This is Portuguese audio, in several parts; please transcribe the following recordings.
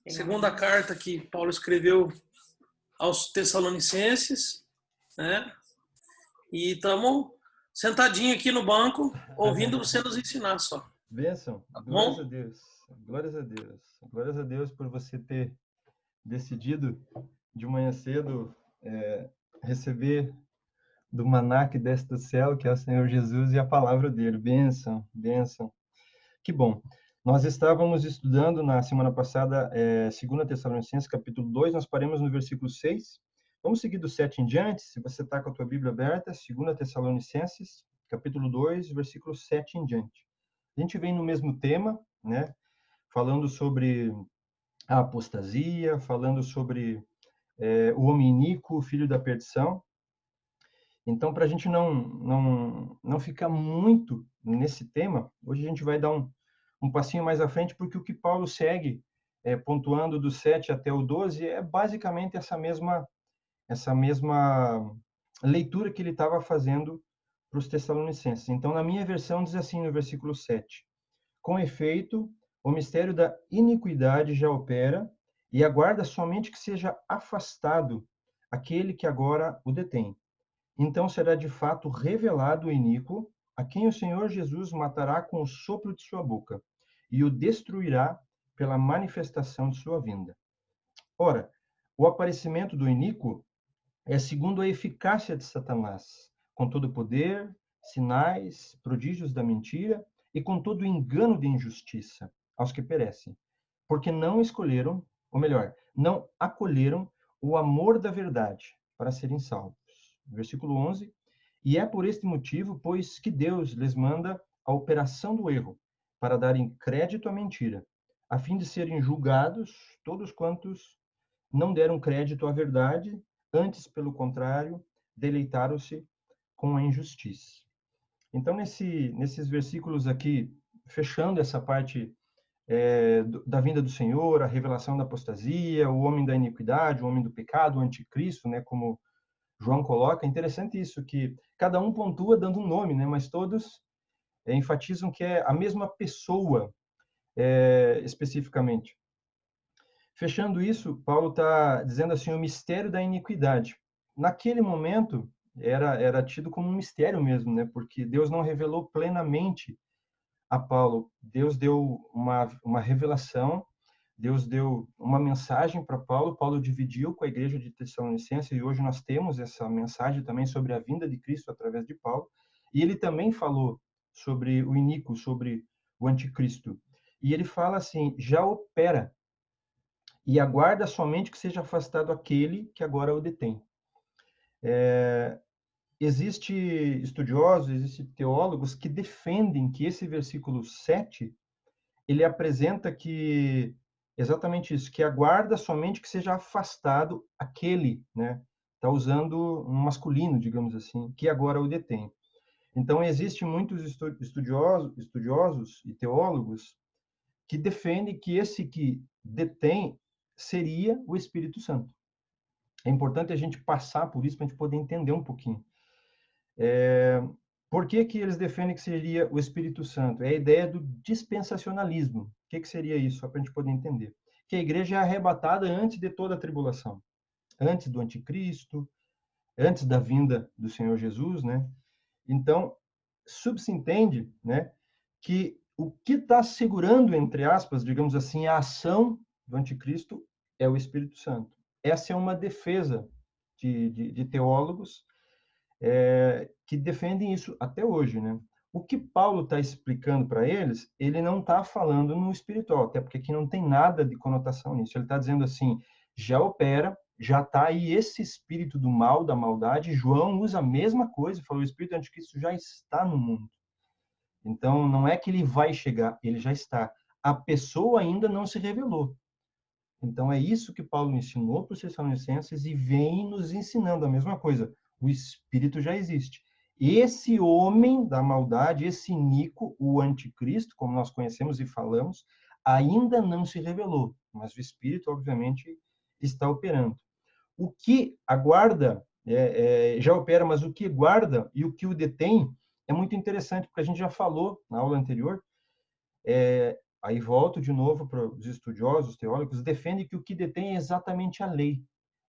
segunda carta que Paulo escreveu aos Tessalonicenses, né? E estamos sentadinho aqui no banco, ouvindo você nos ensinar só. Bênção, Tá glórias bom? a Deus, glórias a Deus, glórias a Deus por você ter decidido de manhã cedo receber do maná que desce do céu, que é o Senhor Jesus e a palavra dele. Bênção, bênção. Que bom. Nós estávamos estudando na semana passada, 2 Tessalonicenses, capítulo 2, nós paramos no versículo 6. Vamos seguir do 7 em diante, se você está com a tua Bíblia aberta, 2 Tessalonicenses, capítulo 2, versículo 7 em diante. A gente vem no mesmo tema, né? Falando sobre a apostasia, falando sobre o homem iníquo, o filho da perdição. Então, para a gente não ficar muito nesse tema, hoje a gente vai dar um passinho mais à frente, porque o que Paulo segue, pontuando do 7 até o 12, é basicamente essa mesma leitura que ele estava fazendo para os Tessalonicenses. Então, na minha versão, diz assim no versículo 7: Com efeito, o mistério da iniquidade já opera, e aguarda somente que seja afastado aquele que agora o detém. Então será de fato revelado o iníquo, a quem o Senhor Jesus matará com o sopro de sua boca, e o destruirá pela manifestação de sua vinda. Ora, o aparecimento do iníquo é segundo a eficácia de Satanás, com todo o poder, sinais, prodígios da mentira e com todo o engano de injustiça aos que perecem, porque não escolheram, ou melhor, não acolheram o amor da verdade para serem salvos. Versículo 11: E é por este motivo, pois, que Deus lhes manda a operação do erro, para darem crédito à mentira, a fim de serem julgados todos quantos não deram crédito à verdade, antes, pelo contrário, deleitaram-se com a injustiça. Então, nesses versículos aqui, fechando essa parte da vinda do Senhor, a revelação da apostasia, o homem da iniquidade, o homem do pecado, o anticristo, né, como João coloca, é interessante isso, que cada um pontua dando um nome, né, mas todos enfatizam que é a mesma pessoa, especificamente. Fechando isso, Paulo está dizendo assim, o mistério da iniquidade. Naquele momento, era tido como um mistério mesmo, né? Porque Deus não revelou plenamente a Paulo. Deus deu uma revelação, Deus deu uma mensagem para Paulo, Paulo dividiu com a igreja de Tessalonicenses, e hoje nós temos essa mensagem também sobre a vinda de Cristo através de Paulo, e ele também falou sobre o iníquo, sobre o anticristo. E ele fala assim, já opera, e aguarda somente que seja afastado aquele que agora o detém. Existe estudiosos, existem teólogos que defendem que esse versículo 7, ele apresenta que exatamente isso, que aguarda somente que seja afastado aquele, né? Está usando um masculino, digamos assim, que agora o detém. Então, existem muitos estudiosos e teólogos que defendem que esse que detém seria o Espírito Santo. É importante a gente passar por isso para a gente poder entender um pouquinho. Por que eles defendem que seria o Espírito Santo? É a ideia do dispensacionalismo. O que seria isso? Só para a gente poder entender. Que a igreja é arrebatada antes de toda a tribulação, antes do anticristo, antes da vinda do Senhor Jesus, né? Então, subsentende, né, que o que está segurando, entre aspas, digamos assim, a ação do anticristo é o Espírito Santo. Essa é uma defesa de teólogos que defendem isso até hoje, né? O que Paulo está explicando para eles, ele não está falando no espiritual, até porque aqui não tem nada de conotação nisso. Ele está dizendo assim, já opera, já está aí esse espírito do mal, da maldade. João usa a mesma coisa, falou, o espírito do anticristo já está no mundo. Então, não é que ele vai chegar, ele já está. A pessoa ainda não se revelou. Então, é isso que Paulo ensinou para os Tessalonicenses e vem nos ensinando a mesma coisa. O Espírito já existe. Esse homem da maldade, esse Nico, o anticristo, como nós conhecemos e falamos, ainda não se revelou, mas o Espírito, obviamente, está operando. O que aguarda, já opera, mas o que guarda e o que o detém é muito interessante, porque a gente já falou na aula anterior, aí volto de novo para os estudiosos, os teólogos, defendem que o que detém é exatamente a lei.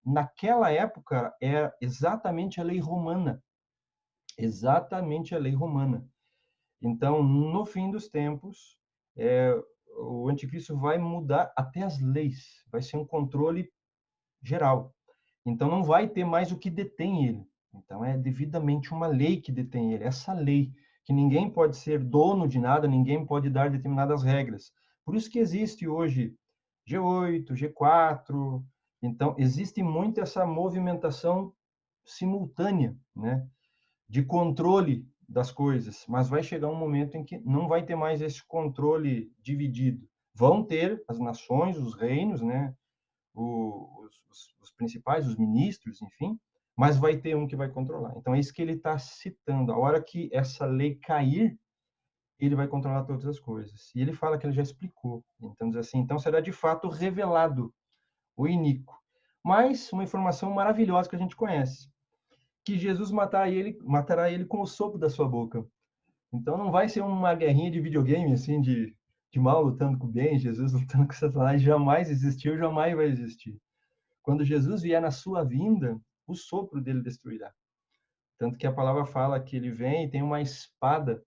Naquela época, é exatamente a lei romana. Exatamente a lei romana. Então, no fim dos tempos, o anticristo vai mudar até as leis. Vai ser um controle geral. Então, não vai ter mais o que detém ele. Então, é devidamente uma lei que detém ele. Essa lei, que ninguém pode ser dono de nada, ninguém pode dar determinadas regras. Por isso que existe hoje G8, G4. Então, existe muito essa movimentação simultânea, né, de controle das coisas, mas vai chegar um momento em que não vai ter mais esse controle dividido. Vão ter as nações, os reinos, né, os principais, os ministros, enfim, mas vai ter um que vai controlar. Então é isso que ele está citando. A hora que essa lei cair, ele vai controlar todas as coisas. E ele fala que ele já explicou. Então diz assim, então será de fato revelado o iníquo. Mas uma informação maravilhosa que a gente conhece, que Jesus matará ele com o sopro da sua boca. Então não vai ser uma guerrinha de videogame, assim, de mal lutando com o bem, Jesus lutando com Satanás. Jamais existiu, jamais vai existir. Quando Jesus vier na sua vinda, o sopro dele destruirá. Tanto que a palavra fala que ele vem e tem uma espada,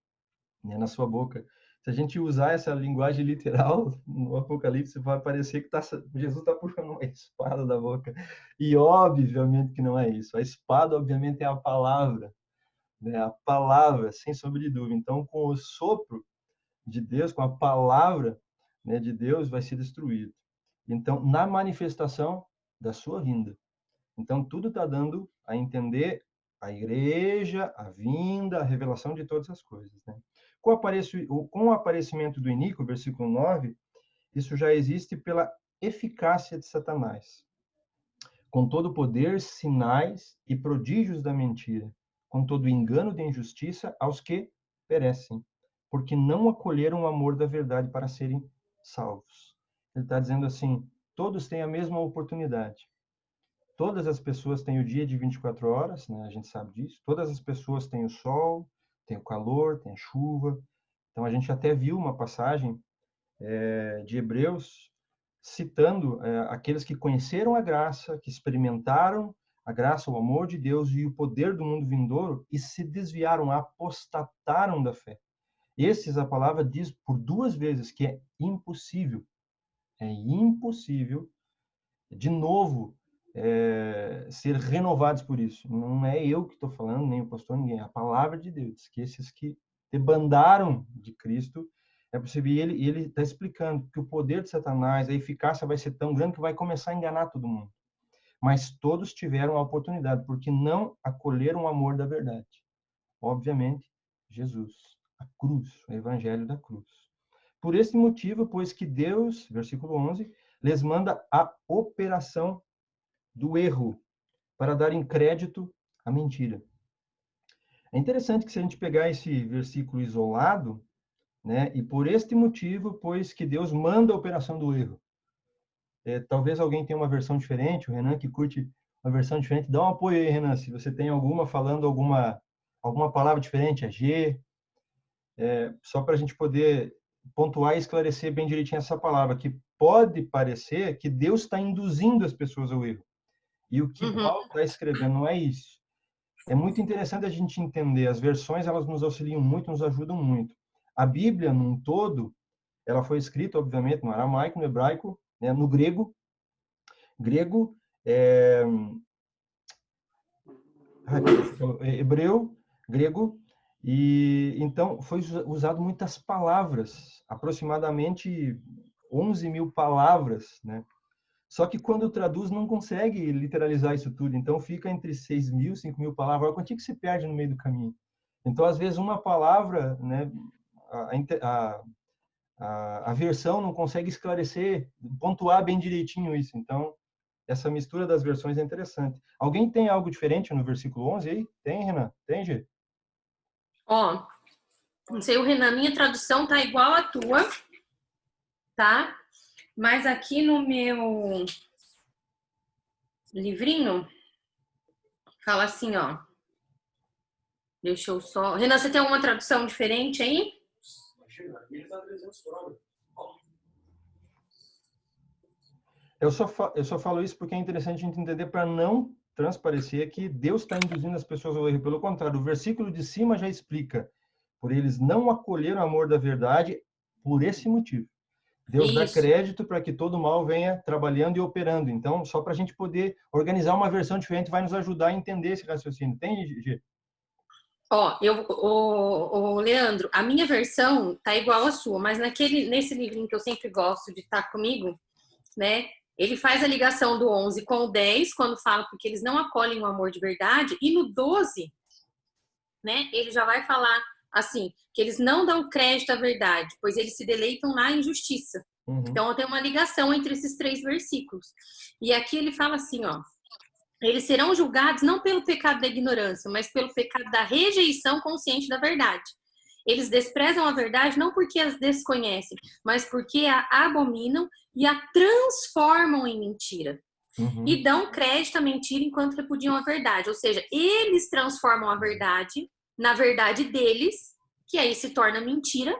né, na sua boca. Se a gente usar essa linguagem literal no Apocalipse, vai parecer que Jesus está puxando uma espada da boca. E obviamente que não é isso. A espada, obviamente, é a palavra, né? A palavra, sem sombra de dúvida. Então, com o sopro de Deus, com a palavra, né, de Deus, vai ser destruído. Então, na manifestação da sua vinda. Então, tudo está dando a entender a igreja, a vinda, a revelação de todas as coisas, né? Com o aparecimento do iníquo, versículo 9, isso já existe pela eficácia de Satanás, com todo o poder, sinais e prodígios da mentira, com todo o engano de injustiça aos que perecem, porque não acolheram o amor da verdade para serem salvos. Ele está dizendo assim, todos têm a mesma oportunidade. Todas as pessoas têm o dia de 24 horas, né? A gente sabe disso. Todas as pessoas têm o sol, têm o calor, têm a chuva. Então, a gente até viu uma passagem de Hebreus citando aqueles que conheceram a graça, que experimentaram a graça, o amor de Deus e o poder do mundo vindouro e se desviaram, apostataram da fé. Esses, a palavra diz por 2 vezes que é impossível, de novo, ser renovados por isso. Não é eu que estou falando, nem o pastor, ninguém. É a palavra de Deus. Que esses que debandaram de Cristo, é possível. E ele está explicando que o poder de Satanás, a eficácia vai ser tão grande que vai começar a enganar todo mundo. Mas todos tiveram a oportunidade, porque não acolheram o amor da verdade. Obviamente, Jesus, a cruz, o evangelho da cruz. Por esse motivo, pois que Deus, versículo 11, lhes manda a operação do erro, para darem crédito à mentira. É interessante que se a gente pegar esse versículo isolado, né, e por este motivo, pois que Deus manda a operação do erro. Talvez alguém tenha uma versão diferente, o Renan que curte uma versão diferente, dá um apoio aí, Renan, se você tem alguma falando alguma palavra diferente, a G, só para a gente poder pontuar e esclarecer bem direitinho essa palavra, que pode parecer que Deus está induzindo as pessoas ao erro. E o que Paulo está escrevendo não é isso. É muito interessante a gente entender. As versões, elas nos auxiliam muito, nos ajudam muito. A Bíblia, num todo, ela foi escrita, obviamente, no aramaico, no hebraico, né, no grego. Grego, hebreu, grego, e então foi usado muitas palavras, aproximadamente 11.000 palavras, né? Só que quando traduz não consegue literalizar isso tudo, então fica entre 6.000, 5.000 palavras. Olha quanto que se perde no meio do caminho. Então, às vezes, uma palavra, né, a versão não consegue esclarecer, pontuar bem direitinho isso. Então, essa mistura das versões é interessante. Alguém tem algo diferente no versículo 11 aí? Tem, Renan? Tem, Gê? Ó, não sei, o Renan, minha tradução tá igual à tua, tá? Mas aqui no meu livrinho, fala assim, ó. Deixa eu só... Renan, você tem alguma tradução diferente aí? Eu só falo isso porque é interessante a gente entender para não transparecer que Deus está induzindo as pessoas ao erro. Pelo contrário, o versículo de cima já explica. Por eles não acolheram o amor da verdade por esse motivo. Deus dá Isso. crédito para que todo mal venha trabalhando e operando. Então, só para a gente poder organizar uma versão diferente vai nos ajudar a entender esse raciocínio. Tem, Gê? Ó, Leandro, a minha versão tá igual à sua, mas nesse livrinho que eu sempre gosto de estar comigo, né? Ele faz a ligação do 11 com o 10, quando fala porque eles não acolhem o amor de verdade, e no 12, né, ele já vai falar assim, que eles não dão crédito à verdade, pois eles se deleitam na injustiça. Então, tem uma ligação entre esses 3 versículos. E aqui ele fala assim, ó, eles serão julgados não pelo pecado da ignorância, mas pelo pecado da rejeição consciente da verdade. Eles desprezam a verdade não porque as desconhecem, mas porque a abominam e a transformam em mentira. E dão crédito à mentira enquanto repudiam a verdade. Ou seja, eles transformam a verdade na verdade deles, que aí se torna mentira,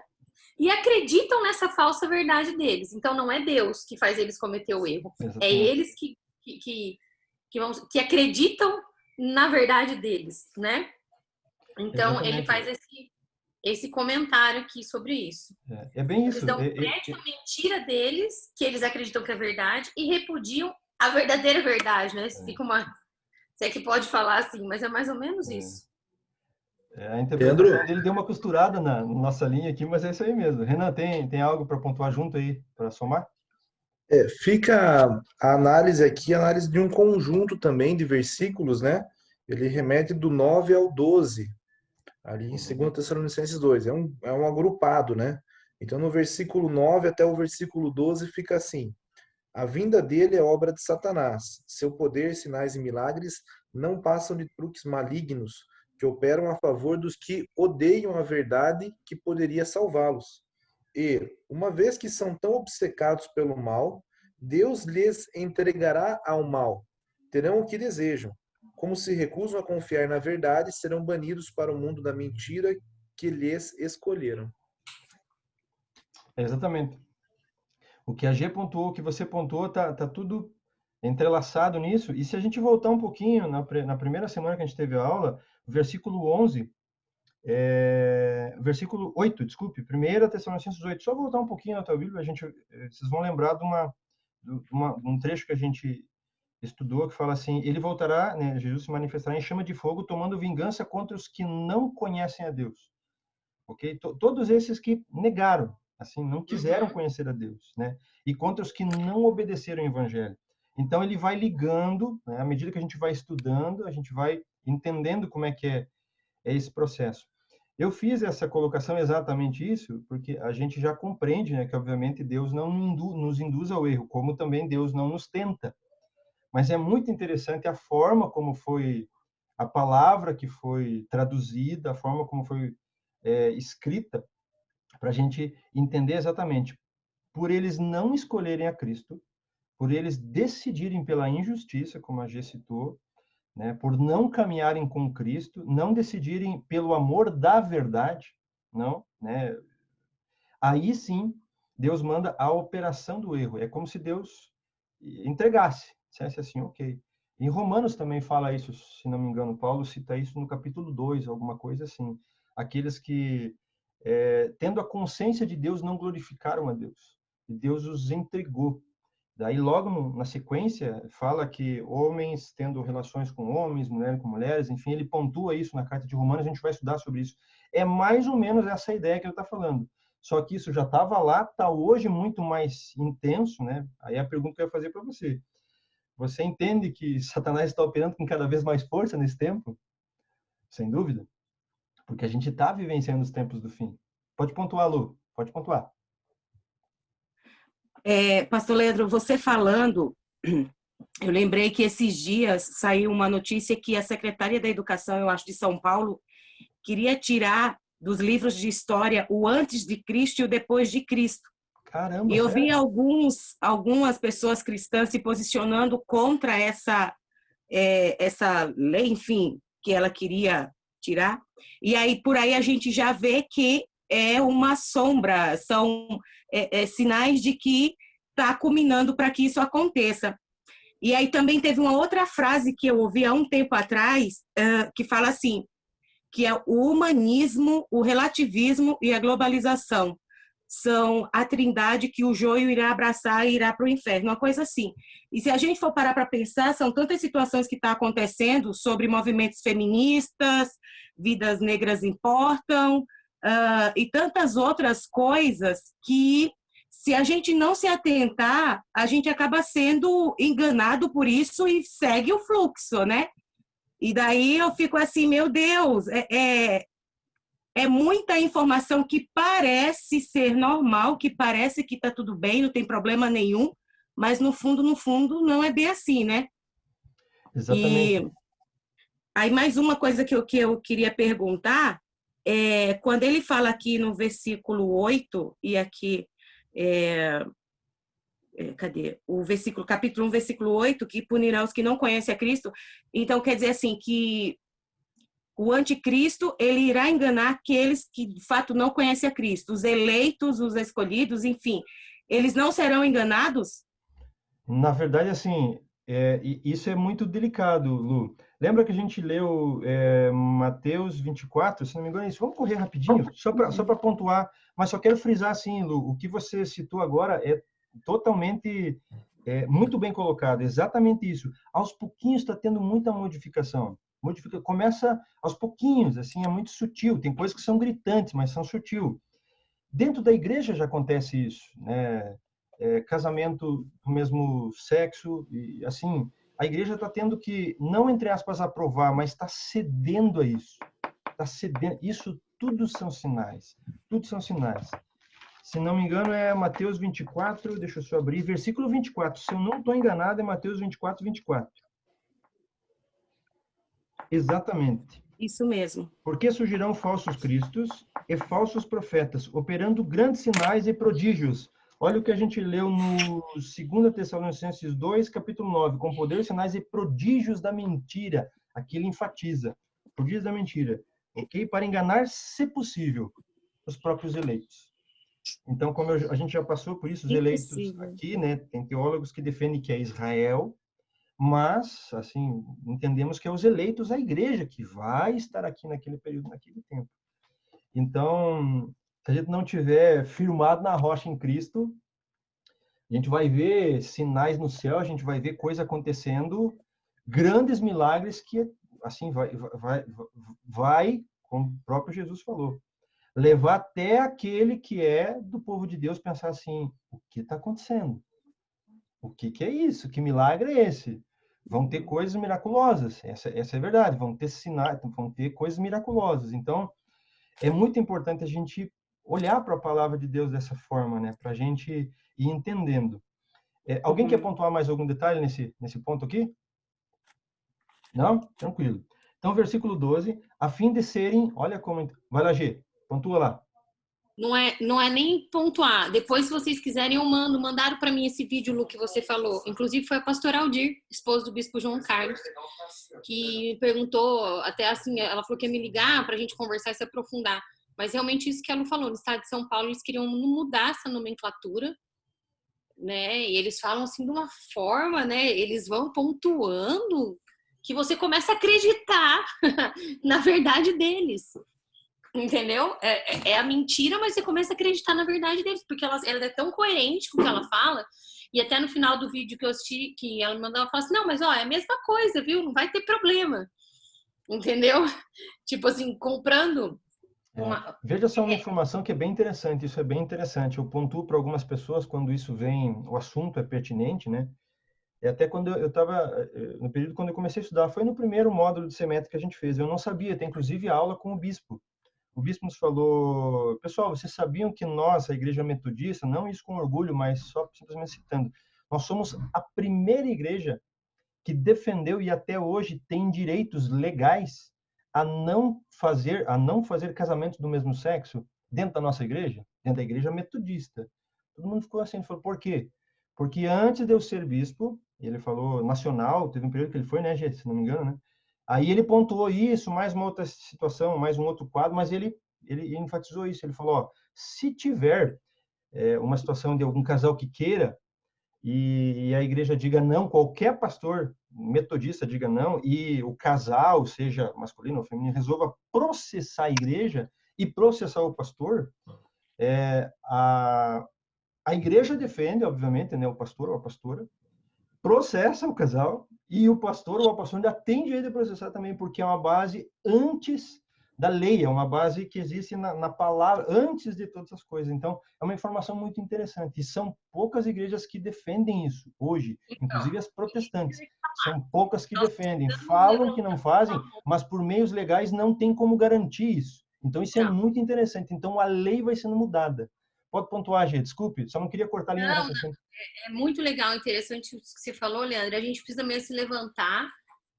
e acreditam nessa falsa verdade deles. Então, não é Deus que faz eles cometer o erro. Exatamente. É eles que acreditam na verdade deles, né? Então, Exatamente. ele faz esse comentário aqui sobre isso. É bem isso. Eles dão crédito à mentira deles, que eles acreditam que é verdade, e repudiam a verdadeira verdade, né? Fica se é que pode falar assim, mas é mais ou menos isso. A interpretação dele deu uma costurada na nossa linha aqui, mas é isso aí mesmo. Renan, tem algo para pontuar junto aí, para somar? Fica a análise aqui, a análise de um conjunto também de versículos, né? Ele remete do 9 ao 12, ali em 2 Tessalonicenses 2. É um agrupado, né? Então, no versículo 9 até o versículo 12 fica assim: a vinda dele é obra de Satanás. Seu poder, sinais e milagres não passam de truques malignos que operam a favor dos que odeiam a verdade que poderia salvá-los. E, uma vez que são tão obcecados pelo mal, Deus lhes entregará ao mal. Terão o que desejam. Como se recusam a confiar na verdade, serão banidos para o mundo da mentira que lhes escolheram. Exatamente. O que a G pontuou, o que você pontuou, tá tudo entrelaçado nisso. E se a gente voltar um pouquinho, na primeira semana que a gente teve a aula, o versículo 11, versículo 8, desculpe, 1 Tessalonicenses 8, só voltar um pouquinho na tua Bíblia, vocês vão lembrar de um trecho que a gente estudou, que fala assim: ele voltará, né, Jesus se manifestará em chama de fogo, tomando vingança contra os que não conhecem a Deus. Ok? Todos esses que negaram, assim, não quiseram conhecer a Deus, né? E contra os que não obedeceram ao Evangelho. Então, ele vai ligando, né? À medida que a gente vai estudando, a gente vai entendendo como é que é esse processo. Eu fiz essa colocação exatamente isso, porque a gente já compreende, né, que, obviamente, Deus não nos induz ao erro, como também Deus não nos tenta. Mas é muito interessante a forma como foi a palavra que foi traduzida, a forma como foi escrita, para a gente entender exatamente. Por eles não escolherem a Cristo, por eles decidirem pela injustiça, como a Gê citou, né, por não caminharem com Cristo, não decidirem pelo amor da verdade, não, né? Aí sim, Deus manda a operação do erro. É como se Deus entregasse, dissesse assim, ok. Em Romanos também fala isso, se não me engano, Paulo cita isso no capítulo 2, alguma coisa assim. Aqueles que, tendo a consciência de Deus, não glorificaram a Deus. E Deus os entregou. Daí, logo na sequência, fala que homens tendo relações com homens, mulheres com mulheres, enfim, ele pontua isso na carta de Romanos, a gente vai estudar sobre isso. É mais ou menos essa ideia que ele está falando. Só que isso já estava lá, está hoje muito mais intenso, né? Aí a pergunta que eu ia fazer para você. Você entende que Satanás está operando com cada vez mais força nesse tempo? Sem dúvida. Porque a gente está vivenciando os tempos do fim. Pode pontuar, Lu. Pode pontuar. Pastor Leandro, você falando, eu lembrei que esses dias saiu uma notícia que a Secretaria da Educação, eu acho, de São Paulo, queria tirar dos livros de história o antes de Cristo e o depois de Cristo. Caramba, e eu sério? vi algumas pessoas cristãs se posicionando contra essa lei, enfim, que ela queria tirar. E aí, por aí, a gente já vê que é uma sombra, são sinais de que está culminando para que isso aconteça. E aí também teve uma outra frase que eu ouvi há um tempo atrás, que fala assim, que é o humanismo, o relativismo e a globalização. São a trindade que o joio irá abraçar e irá para o inferno, uma coisa assim. E se a gente for parar para pensar, são tantas situações que estão acontecendo sobre movimentos feministas, vidas negras importam, e tantas outras coisas que, se a gente não se atentar, a gente acaba sendo enganado por isso e segue o fluxo, né? E daí eu fico assim, meu Deus, é muita informação que parece ser normal, que parece que está tudo bem, não tem problema nenhum, mas no fundo, não é bem assim, né? Exatamente. E aí mais uma coisa que eu queria perguntar, quando ele fala aqui no versículo 8, e aqui, cadê? O versículo, capítulo 1, versículo 8, que punirá os que não conhecem a Cristo, então quer dizer assim, que o anticristo, ele irá enganar aqueles que, de fato, não conhecem a Cristo. Os eleitos, os escolhidos, enfim. Eles não serão enganados? Na verdade, assim, isso é muito delicado, Lu. Lembra que a gente leu Mateus 24? Se não me engano, é isso. Vamos correr rapidinho, só para pontuar. Mas só quero frisar, assim, Lu, o que você citou agora é totalmente, muito bem colocado. Exatamente isso. Aos pouquinhos está tendo muita modificação. Começa aos pouquinhos, assim, é muito sutil. Tem coisas que são gritantes, mas são sutil. Dentro da igreja já acontece isso, né? Casamento do mesmo sexo, e assim, a igreja está tendo que, não entre aspas, aprovar, mas está cedendo a isso. Está cedendo. Isso tudo são sinais. Tudo são sinais. Se não me engano, é Mateus 24, deixa eu só abrir, versículo 24. Se eu não estou enganado, é Mateus 24, 24. Exatamente. Isso mesmo. Porque surgirão falsos cristos e falsos profetas, operando grandes sinais e prodígios. Olha o que a gente leu no 2 Tessalonicenses 2, capítulo 9, com poder, sinais e prodígios da mentira. Aqui ele enfatiza, prodígios da mentira, ok? Para enganar, se possível, os próprios eleitos. Então, como a gente já passou por isso, os eleitos aqui, né? Tem teólogos que defendem que é Israel, mas, assim, entendemos que é os eleitos da igreja que vai estar aqui naquele período, naquele tempo. Então, se a gente não tiver firmado na rocha em Cristo, a gente vai ver sinais no céu, a gente vai ver coisa acontecendo, grandes milagres que, assim, vai, como o próprio Jesus falou, levar até aquele que é do povo de Deus pensar assim, o que está acontecendo? O que é isso? Que milagre é esse? Vão ter coisas miraculosas, essa é a verdade, vão ter sinais, vão ter coisas miraculosas. Então, é muito importante a gente olhar para a palavra de Deus dessa forma, né? Para a gente ir entendendo. Alguém quer pontuar mais algum detalhe nesse ponto aqui? Não? Tranquilo. Então, versículo 12, a fim de serem, olha como... Vai lá, G, pontua lá. Não é nem pontuar. Depois, se vocês quiserem, eu mando. Mandaram para mim esse vídeo, Lu, que você falou. Inclusive, foi a pastora Aldir, esposa do bispo João Carlos, que me perguntou, até assim, ela falou que ia me ligar para a gente conversar e se aprofundar. Mas realmente isso que a Lu falou, no estado de São Paulo, eles queriam mudar essa nomenclatura, né? E eles falam assim de uma forma, né? Eles vão pontuando que você começa a acreditar na verdade deles. Entendeu? É a mentira, mas você começa a acreditar na verdade deles, porque ela é tão coerente com o que ela fala, e até no final do vídeo que eu assisti, que ela me mandou, ela fala assim, não, mas ó, é a mesma coisa, viu? Não vai ter problema. Entendeu? Tipo assim, comprando... Veja só uma informação que é bem interessante, isso é bem interessante. Eu pontuo para algumas pessoas quando isso vem, o assunto é pertinente, né? Até quando eu estava, no período quando eu comecei a estudar, foi no primeiro módulo de semestre que a gente fez. Eu não sabia, tem inclusive aula com o bispo. O bispo nos falou, pessoal, vocês sabiam que nós, a igreja metodista, não isso com orgulho, mas só simplesmente citando, nós somos a primeira igreja que defendeu e até hoje tem direitos legais a não fazer casamentos do mesmo sexo dentro da nossa igreja, dentro da igreja metodista. Todo mundo ficou assim, falou, por quê? Porque antes de eu ser bispo, ele falou nacional, teve um período que ele foi, né, gente, se não me engano, né? Aí ele pontuou isso, mais uma outra situação, mais um outro quadro, mas ele enfatizou isso. Ele falou, ó, se tiver uma situação de algum casal que queira e a igreja diga não, qualquer pastor metodista diga não, e o casal, seja masculino ou feminino, resolva processar a igreja e processar o pastor, a igreja defende, obviamente, né, o pastor ou a pastora, processa o casal, e o pastor ou a pastora ainda tem direito de processar também, porque é uma base antes da lei, é uma base que existe na palavra, antes de todas as coisas. Então, é uma informação muito interessante. E são poucas igrejas que defendem isso hoje, inclusive as protestantes. São poucas que defendem. Falam que não fazem, mas por meios legais não tem como garantir isso. Então, isso é muito interessante. Então, a lei vai sendo mudada. Pode pontuar, Gê, desculpe, só não queria cortar a linha do raciocínio. É muito legal, interessante o que você falou, Leandro. A gente precisa mesmo se levantar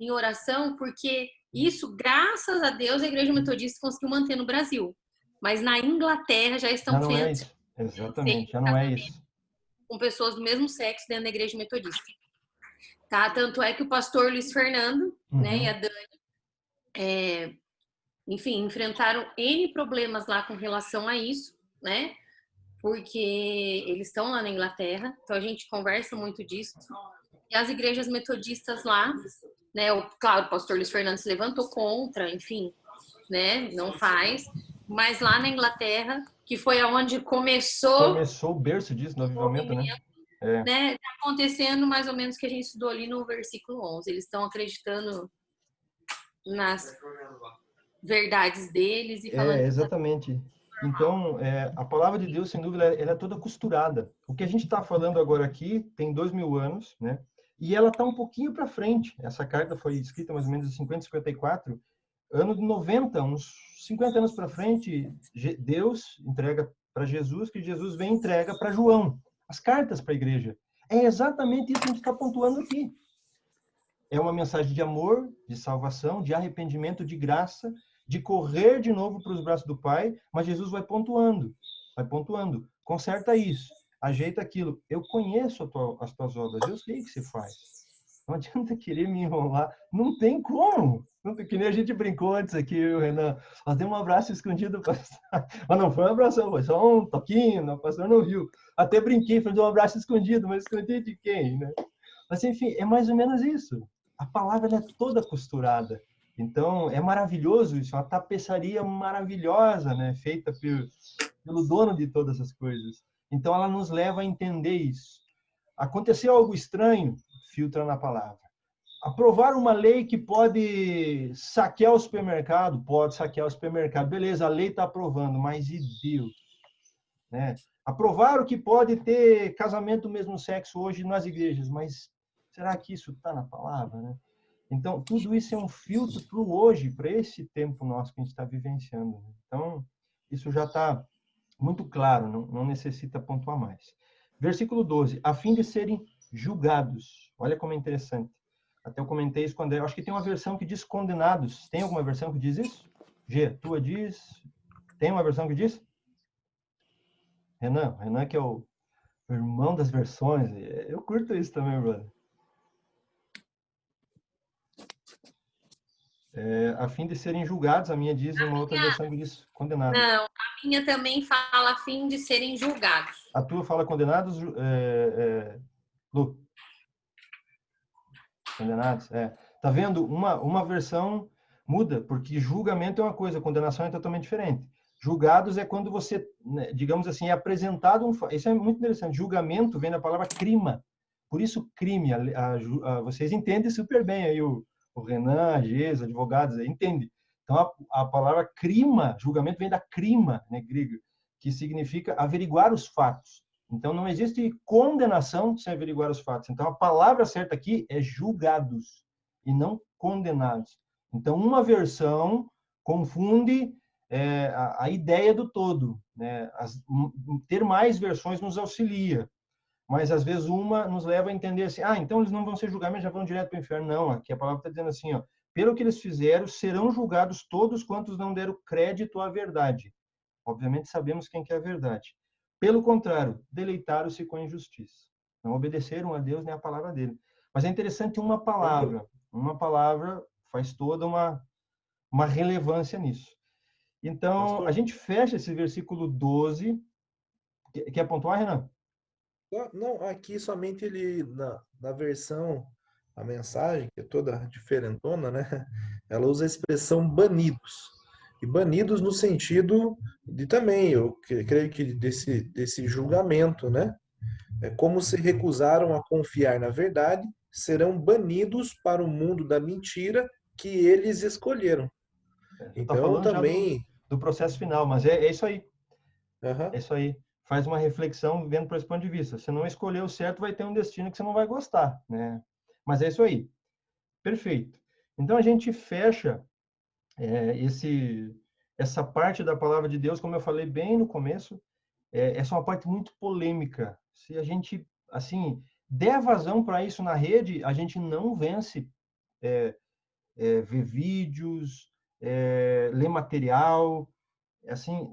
em oração, porque isso, graças a Deus, a Igreja Metodista conseguiu manter no Brasil. Mas na Inglaterra já estão Já não é isso. Exatamente, já não é isso. Com pessoas do mesmo sexo dentro da Igreja Metodista. Tá? Tanto é que o pastor Luiz Fernando, né, e a Dani, enfim, enfrentaram N problemas lá com relação a isso, né? Porque eles estão lá na Inglaterra, então a gente conversa muito disso. E as igrejas metodistas lá, né? Claro, o pastor Luiz Fernando se levantou contra, enfim, né? Não faz. Mas lá na Inglaterra, que foi aonde começou o berço disso, no avivamento, né? Né? Tá acontecendo mais ou menos o que a gente estudou ali no versículo 11. Eles estão acreditando nas verdades deles e falando. Exatamente. Então, a palavra de Deus, sem dúvida, ela é toda costurada. O que a gente está falando agora aqui tem 2000 anos, né? E ela está um pouquinho para frente. Essa carta foi escrita mais ou menos em 50, 54. Ano de 90, uns 50 anos para frente, Deus entrega para Jesus, que Jesus vem e entrega para João. As cartas para a igreja. É exatamente isso que a gente está pontuando aqui. É uma mensagem de amor, de salvação, de arrependimento, de graça, de correr de novo para os braços do Pai, mas Jesus vai pontuando, conserta isso, ajeita aquilo. Eu conheço as tuas obras, eu sei o que você faz. Não adianta querer me enrolar, não tem como. Não tem, que nem a gente brincou antes aqui, o Renan. Nós demos um abraço escondido, pastor. Mas não foi um abraço, foi só um toquinho, o pastor não viu. Até brinquei, fiz um abraço escondido, mas escondi de quem, né? Mas enfim, é mais ou menos isso. A palavra é toda costurada. Então, é maravilhoso isso, uma tapeçaria maravilhosa, né? Feita pelo dono de todas as coisas. Então, ela nos leva a entender isso. Aconteceu algo estranho, filtra na palavra. Aprovar uma lei que pode saquear o supermercado, pode saquear o supermercado. Beleza, a lei está aprovando, mas e Deus? Né? Aprovaram que pode ter casamento do mesmo sexo hoje nas igrejas, mas será que isso está na palavra, né? Então, tudo isso é um filtro para o hoje, para esse tempo nosso que a gente está vivenciando. Então, isso já está muito claro, não necessita pontuar mais. Versículo 12. A fim de serem julgados. Olha como é interessante. Até eu comentei isso quando eu acho que tem uma versão que diz condenados. Tem alguma versão que diz isso? G, tua diz? Tem uma versão que diz? Renan que é o irmão das versões. Eu curto isso também, brother. A fim de serem julgados, a minha diz, uma outra versão que diz condenados. Não, a minha também fala a fim de serem julgados. A tua fala condenados, Lu? Condenados, Tá vendo? Uma versão muda, porque julgamento é uma coisa, condenação é totalmente diferente. Julgados é quando você, digamos assim, é apresentado isso é muito interessante. Julgamento vem da palavra crima. Por isso, crime. Vocês entendem super bem aí o Renan, a Gesa, advogados, entende. Então, a palavra crima, julgamento vem da crima, né, grego, que significa averiguar os fatos. Então, não existe condenação sem averiguar os fatos. Então, a palavra certa aqui é julgados e não condenados. Então, uma versão confunde a ideia do todo. Né? Ter mais versões nos auxilia. Mas, às vezes, uma nos leva a entender assim, então eles não vão ser julgados, mas já vão direto para o inferno. Não, aqui a palavra está dizendo assim, pelo que eles fizeram, serão julgados todos quantos não deram crédito à verdade. Obviamente, sabemos quem que é a verdade. Pelo contrário, deleitaram-se com a injustiça. Não obedeceram a Deus nem a palavra dele. Mas é interessante uma palavra. Uma palavra faz toda uma relevância nisso. Então, a gente fecha esse versículo 12. Quer pontuar, Renan? Não, aqui somente ele, na versão, a mensagem, que é toda diferentona, né? Ela usa a expressão banidos. E banidos no sentido de também, eu creio que desse julgamento, né? É como se recusaram a confiar na verdade, serão banidos para o mundo da mentira que eles escolheram. Você está Então falando já do, também, do processo final, mas é isso aí. aham, É isso aí. Faz uma reflexão vendo por esse ponto de vista. Se não escolher o certo, vai ter um destino que você não vai gostar, né? Mas é isso aí. Perfeito. Então a gente fecha essa parte da palavra de Deus, como eu falei bem no começo, essa é uma parte muito polêmica. Se a gente, assim, der vazão para isso na rede, a gente não vence ver vídeos, ler material, assim,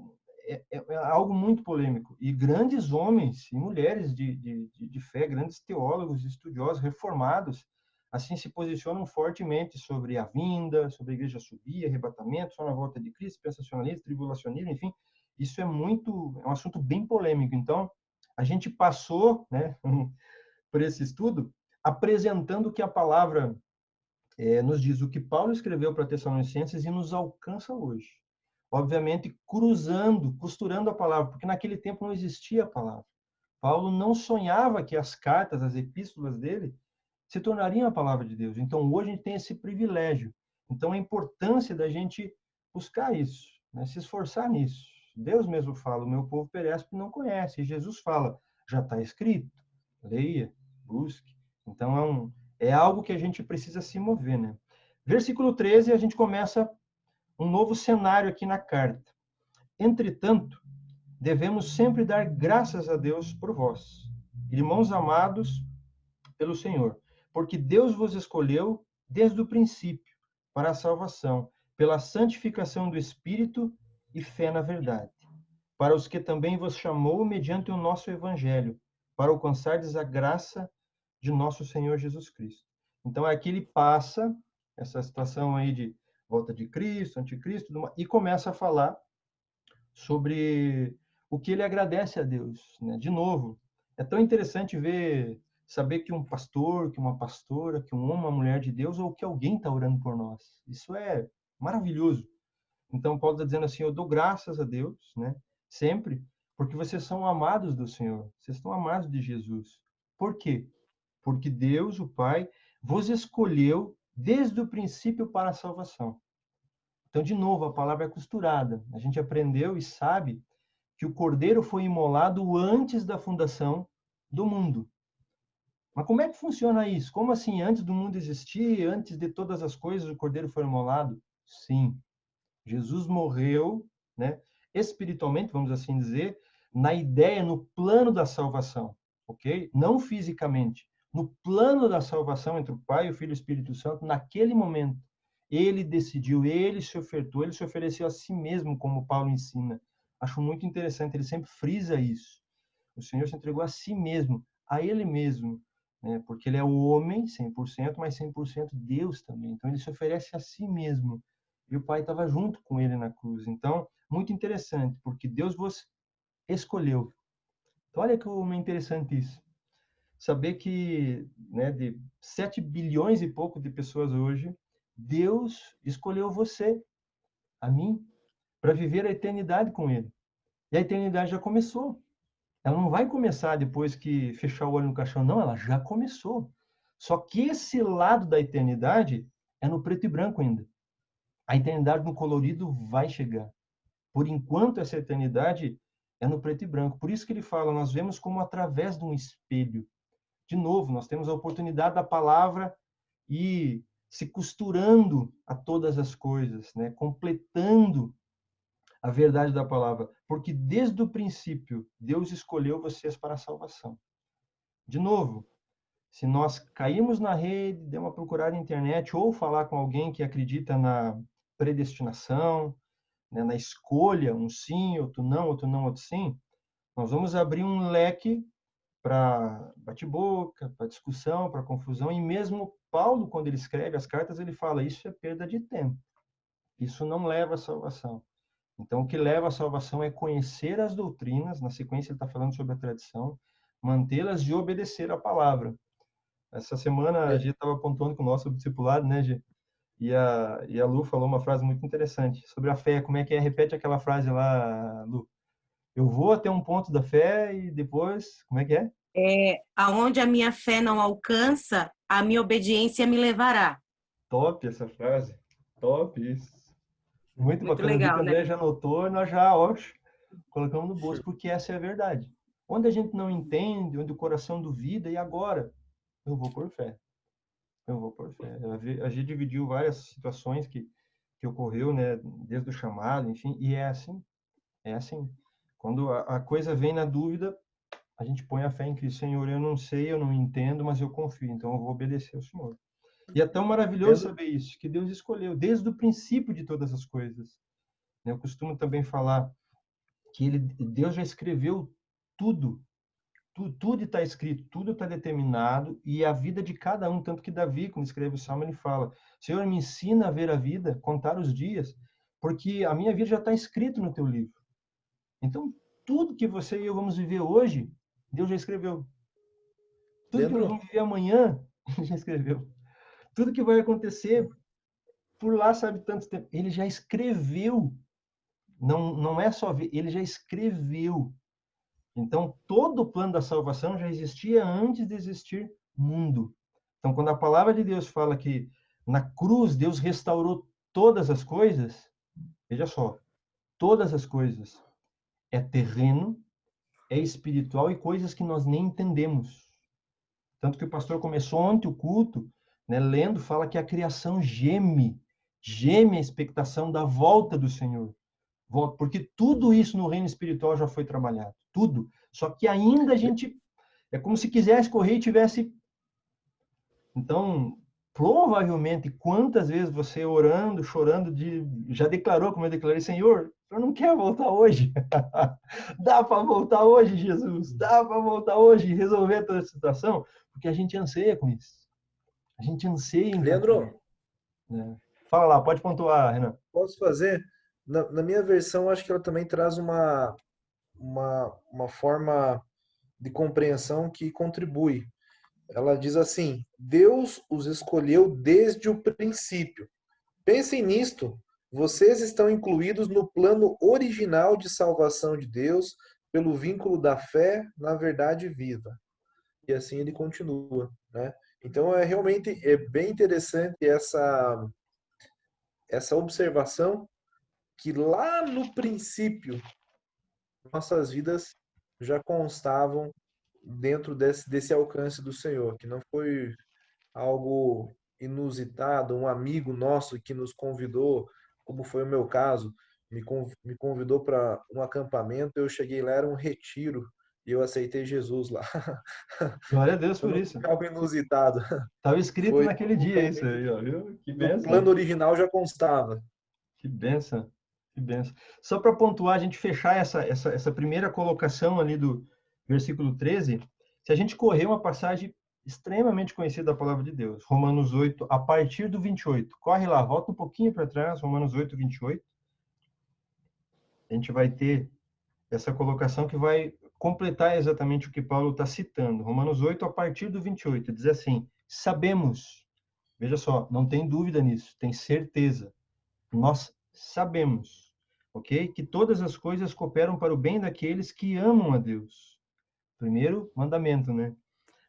é algo muito polêmico. E grandes homens e mulheres de fé, grandes teólogos, estudiosos, reformados, assim se posicionam fortemente sobre a vinda, sobre a igreja subir, arrebatamento, só na volta de Cristo, pensacionalismo, tribulacionismo, enfim. Isso é um assunto bem polêmico. Então, a gente passou, né, por esse estudo apresentando o que a palavra nos diz, o que Paulo escreveu para Tessalonicenses e nos alcança hoje. Obviamente, costurando a palavra, porque naquele tempo não existia a palavra. Paulo não sonhava que as cartas, as epístolas dele, se tornariam a palavra de Deus. Então, hoje a gente tem esse privilégio. Então, a importância da gente buscar isso, né? Se esforçar nisso. Deus mesmo fala, o meu povo perece porque não conhece. E Jesus fala, já está escrito, leia, busque. Então, é algo que a gente precisa se mover, né? Versículo 13, a gente começa um novo cenário aqui na carta. Entretanto, devemos sempre dar graças a Deus por vós, irmãos amados pelo Senhor, porque Deus vos escolheu desde o princípio para a salvação, pela santificação do Espírito e fé na verdade, para os que também vos chamou mediante o nosso evangelho, para alcançardes a graça de nosso Senhor Jesus Cristo. Então aqui ele passa essa situação aí de volta de Cristo, anticristo, e começa a falar sobre o que ele agradece a Deus, né? De novo, é tão interessante saber que um pastor, que uma pastora, que um homem, uma mulher de Deus, ou que alguém está orando por nós. Isso é maravilhoso. Então, Paulo está dizendo assim, eu dou graças a Deus, né? Sempre, porque vocês são amados do Senhor. Vocês estão amados de Jesus. Por quê? Porque Deus, o Pai, vos escolheu desde o princípio para a salvação. Então, de novo, a palavra é costurada. A gente aprendeu e sabe que o Cordeiro foi imolado antes da fundação do mundo. Mas como é que funciona isso? Como assim, antes do mundo existir, antes de todas as coisas, o Cordeiro foi imolado? Sim. Jesus morreu, né, espiritualmente, vamos assim dizer, na ideia, no plano da salvação, ok? Não fisicamente. No plano da salvação entre o Pai, o Filho e o Espírito Santo, naquele momento, ele decidiu, ele se ofertou, ele se ofereceu a si mesmo, como Paulo ensina. Acho muito interessante, ele sempre frisa isso. O Senhor se entregou a si mesmo, a ele mesmo, né? Porque ele é o homem 100%, mas 100% Deus também. Então ele se oferece a si mesmo. E o Pai estava junto com ele na cruz. Então, muito interessante, porque Deus vos escolheu. Então, olha como é interessante isso. Saber que, né, de 7 bilhões e pouco de pessoas hoje, Deus escolheu você, a mim, para viver a eternidade com Ele. E a eternidade já começou. Ela não vai começar depois que fechar o olho no caixão, não, ela já começou. Só que esse lado da eternidade é no preto e branco ainda. A eternidade no colorido vai chegar. Por enquanto, essa eternidade é no preto e branco. Por isso que ele fala, nós vemos como através de um espelho. De novo, nós temos a oportunidade da palavra ir se costurando a todas as coisas, né? Completando a verdade da palavra. Porque desde o princípio, Deus escolheu vocês para a salvação. De novo, se nós caímos na rede, der uma procurada na internet ou falar com alguém que acredita na predestinação, né, na escolha, um sim, outro não, outro não, outro sim, nós vamos abrir um leque para bate-boca, para discussão, para confusão, e mesmo Paulo, quando ele escreve as cartas, ele fala, isso é perda de tempo, isso não leva à salvação. Então, o que leva à salvação é conhecer as doutrinas, na sequência ele está falando sobre a tradição, mantê-las e obedecer a palavra. Essa semana a gente estava pontuando com o nosso discipulado, né, Gê? E a Lu falou uma frase muito interessante sobre a fé. Como é que é? Repete aquela frase lá, Lu. Eu vou até um ponto da fé e depois, como é que é? Aonde a minha fé não alcança, a minha obediência me levará. Top essa frase. Top isso. Muito Muito bacana. Eu vi que legal, o André né? já anotou e nós já, ó, colocamos no bolso, porque essa é a verdade. Onde a gente não entende, onde o coração duvida, e agora? Eu vou por fé. Eu vou por fé. A gente dividiu várias situações que ocorreu, né, desde o chamado, enfim, e é assim. É assim. Quando a coisa vem na dúvida, a gente põe a fé em Cristo. Senhor, eu não sei, eu não entendo, mas eu confio, então eu vou obedecer ao Senhor. E é tão maravilhoso Pedro, saber isso, que Deus escolheu desde o princípio de todas as coisas. Eu costumo também falar que Deus já escreveu tudo. Tudo está escrito, tudo está determinado, e a vida de cada um, tanto que Davi, quando escreve o Salmo, ele fala: Senhor, me ensina a ver a vida, contar os dias, porque a minha vida já está escrito no teu livro. Então, tudo que você e eu vamos viver hoje, Deus já escreveu. Tudo que nós Leandro, vamos viver amanhã, Ele já escreveu. Tudo que vai acontecer por lá, sabe, tanto tempo, Ele já escreveu. Não é só ver, Ele já escreveu. Então, todo o plano da salvação já existia antes de existir mundo. Então, quando a palavra de Deus fala que na cruz Deus restaurou todas as coisas, veja só, todas as coisas é terreno, é espiritual e coisas que nós nem entendemos. Tanto que o pastor começou ontem o culto, né, lendo, fala que a criação geme a expectação da volta do Senhor. Porque tudo isso no reino espiritual já foi trabalhado, tudo. Só que ainda a gente é como se quisesse correr e tivesse. Então, provavelmente, quantas vezes você orando, chorando, já declarou, como eu declarei, Senhor, eu não quero voltar hoje. Dá para voltar hoje, Jesus. Dá para voltar hoje e resolver toda a situação, porque a gente anseia com isso. A gente anseia em estar com ele. Leandro, Né? Fala lá, pode pontuar, Renan. posso fazer? Na minha versão, acho que ela também traz uma forma de compreensão que contribui. Ela diz assim: Deus os escolheu desde o princípio. Pensem nisto. Vocês estão incluídos no plano original de salvação de Deus pelo vínculo da fé na verdade viva. E assim ele continua, né? Então realmente é bem interessante essa observação que lá no princípio nossas vidas já constavam dentro desse alcance do Senhor, que não foi algo inusitado, um amigo nosso que nos convidou, como foi o meu caso, me convidou para um acampamento, eu cheguei lá, era um retiro, e eu aceitei Jesus lá. Glória a Deus Então por não isso. foi algo inusitado, Estava escrito foi naquele algo dia isso aí, realmente ó, viu? Que no bênção. plano original já constava. Que benção, que benção. Só para pontuar, a gente fechar essa primeira colocação ali do versículo 13, se a gente correr uma passagem extremamente conhecida da palavra de Deus, Romanos 8, a partir do 28. Corre lá, volta um pouquinho para trás, Romanos 8, 28. A gente vai ter essa colocação que vai completar exatamente o que Paulo está citando. Romanos 8, a partir do 28, diz assim: sabemos, veja só, não tem dúvida nisso, tem certeza. Nós sabemos, ok? Que todas as coisas cooperam para o bem daqueles que amam a Deus. Primeiro mandamento, né?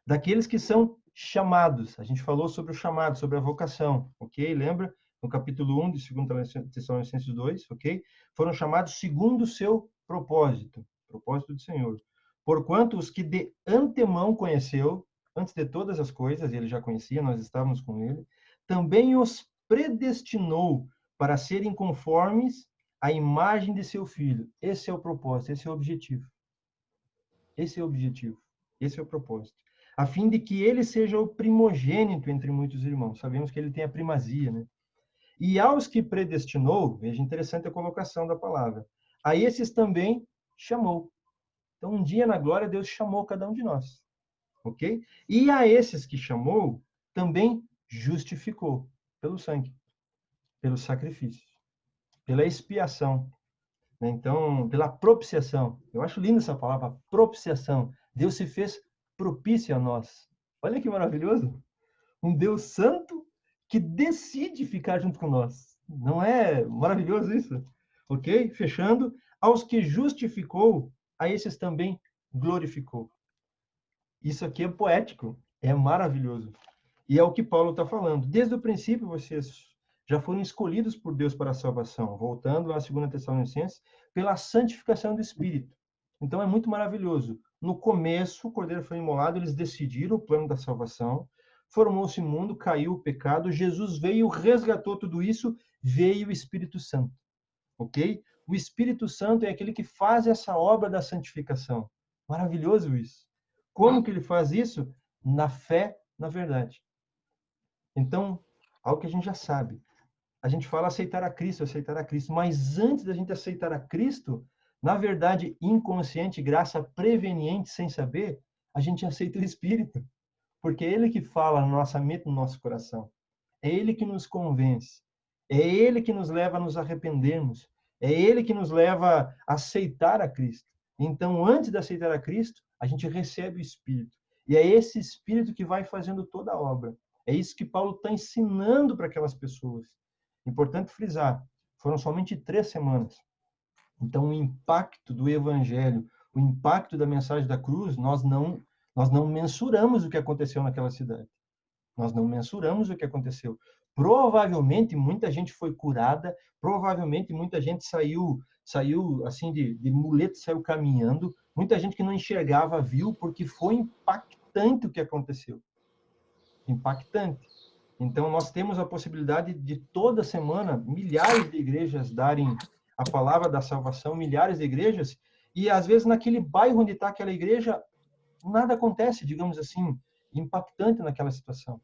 Daqueles que são chamados. A gente falou sobre o chamado, sobre a vocação, ok? Lembra? No capítulo 1 de 2 Tessalonicenses 2, ok? Foram chamados segundo o seu propósito do Senhor. Porquanto os que de antemão conheceu, antes de todas as coisas, ele já conhecia, nós estávamos com ele, também os predestinou para serem conformes à imagem de seu filho. Esse é o propósito, esse é o objetivo. Esse é o objetivo, esse é o propósito. A fim de que ele seja o primogênito entre muitos irmãos. Sabemos que ele tem a primazia, né? E aos que predestinou, veja interessante a colocação da palavra, a esses também chamou. Então, um dia na glória, Deus chamou cada um de nós. Ok? E a esses que chamou, também justificou pelo sangue, pelo sacrifício, pela expiação. Então, pela propiciação. Eu acho linda essa palavra, propiciação. Deus se fez propício a nós. Olha que maravilhoso. Um Deus santo que decide ficar junto com nós. Não é maravilhoso isso? Ok? Fechando. Aos que justificou, a esses também glorificou. Isso aqui é poético. É maravilhoso. E é o que Paulo está falando. Desde o princípio, vocês já foram escolhidos por Deus para a salvação. Voltando lá a 2 Tessalonicenses, pela santificação do Espírito. Então é muito maravilhoso. No começo, o Cordeiro foi imolado, eles decidiram o plano da salvação. Formou-se o mundo, caiu o pecado, Jesus veio, resgatou tudo isso, veio o Espírito Santo. Ok? O Espírito Santo é aquele que faz essa obra da santificação. Maravilhoso isso. Como que ele faz isso? Na fé, na verdade. Então, algo que a gente já sabe. A gente fala aceitar a Cristo, mas antes da gente aceitar a Cristo, na verdade, inconsciente, graça preveniente, sem saber, a gente aceita o Espírito. Porque é Ele que fala na nossa mente, no nosso coração. É Ele que nos convence. É Ele que nos leva a nos arrependermos. É Ele que nos leva a aceitar a Cristo. Então, antes de aceitar a Cristo, a gente recebe o Espírito. E é esse Espírito que vai fazendo toda a obra. É isso que Paulo está ensinando para aquelas pessoas. Importante frisar, foram somente 3 semanas. Então, o impacto do Evangelho, o impacto da mensagem da cruz, nós não mensuramos o que aconteceu naquela cidade. Nós não mensuramos o que aconteceu. Provavelmente, muita gente foi curada, provavelmente, muita gente saiu assim, de muleta, saiu caminhando, muita gente que não enxergava viu, porque foi impactante o que aconteceu. Impactante. Então, nós temos a possibilidade de, toda semana, milhares de igrejas darem a palavra da salvação, milhares de igrejas, e, às vezes, naquele bairro onde está aquela igreja, nada acontece, digamos assim, impactante naquela situação.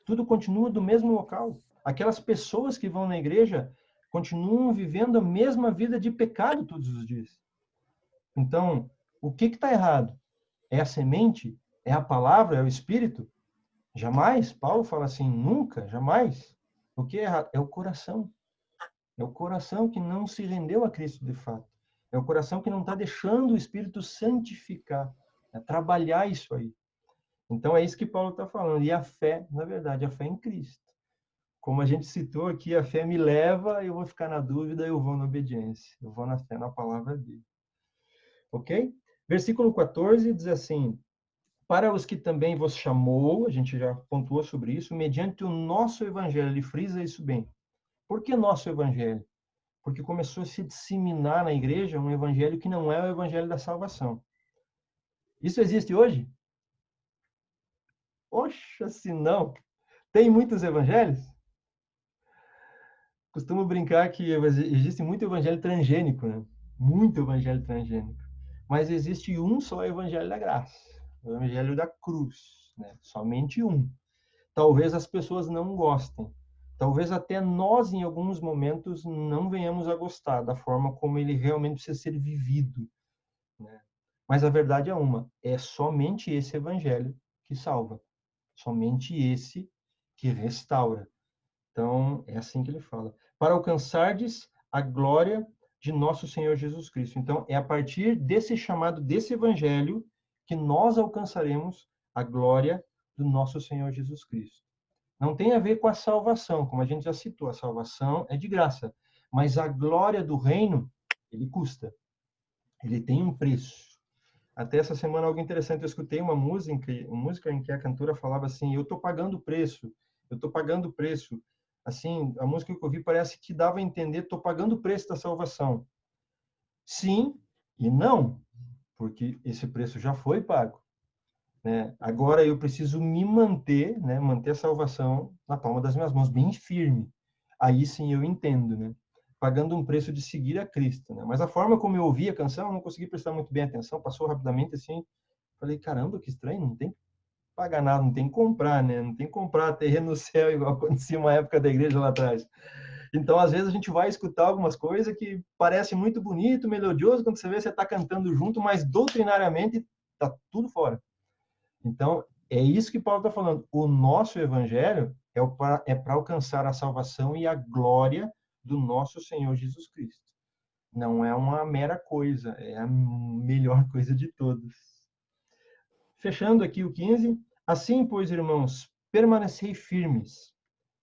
Tudo continua do mesmo local. Aquelas pessoas que vão na igreja continuam vivendo a mesma vida de pecado todos os dias. Então, o que está errado? É a semente? É a palavra? É o Espírito? Jamais. Paulo fala assim, nunca, jamais. O que é errado? É o coração. É o coração que não se rendeu a Cristo de fato. É o coração que não está deixando o Espírito santificar, trabalhar isso aí. Então, é isso que Paulo está falando. E a fé, na verdade, a fé em Cristo. Como a gente citou aqui, a fé me leva, eu vou ficar na dúvida, eu vou na obediência. Eu vou na fé, na palavra dele. Ok? Versículo 14 diz assim, para os que também vos chamou, a gente já pontuou sobre isso, mediante o nosso evangelho, ele frisa isso bem. Por que nosso evangelho? Porque começou a se disseminar na igreja um evangelho que não é o evangelho da salvação. Isso existe hoje? Poxa, se não. Tem muitos evangelhos? Costumo brincar que existe muito evangelho transgênico, né? Muito evangelho transgênico. Mas existe um só evangelho da graça, o evangelho da cruz, né? Somente um. Talvez as pessoas não gostem. Talvez até nós, em alguns momentos, não venhamos a gostar da forma como ele realmente precisa ser vivido, né? Mas a verdade é uma, é somente esse evangelho que salva. Somente esse que restaura. Então, é assim que ele fala. Para alcançardes a glória de nosso Senhor Jesus Cristo. Então, é a partir desse chamado, desse evangelho, que nós alcançaremos a glória do nosso Senhor Jesus Cristo. Não tem a ver com a salvação, como a gente já citou, a salvação é de graça. Mas a glória do reino, ele custa. Ele tem um preço. Até essa semana, algo interessante, eu escutei uma música em que a cantora falava assim, eu estou pagando o preço, eu estou pagando o preço. Assim, a música que eu ouvi parece que dava a entender, estou pagando o preço da salvação. Sim e não, porque esse preço já foi pago, né? Agora eu preciso me manter, né? Manter a salvação na palma das minhas mãos, bem firme. Aí sim eu entendo, né? Pagando um preço de seguir a Cristo, né? Mas a forma como eu ouvi a canção, eu não consegui prestar muito bem atenção, passou rapidamente assim. Falei, caramba, que estranho, não tem que pagar nada, não tem que comprar, né? Não tem que comprar terreno no céu, igual acontecia uma época da igreja lá atrás. Então, às vezes, a gente vai escutar algumas coisas que parecem muito bonito, melodioso, quando você vê, você está cantando junto, mas doutrinariamente está tudo fora. Então, é isso que Paulo está falando. O nosso evangelho é para alcançar a salvação e a glória do nosso Senhor Jesus Cristo. Não é uma mera coisa, é a melhor coisa de todas. fechando aqui o 15, assim, pois, irmãos, permanecei firmes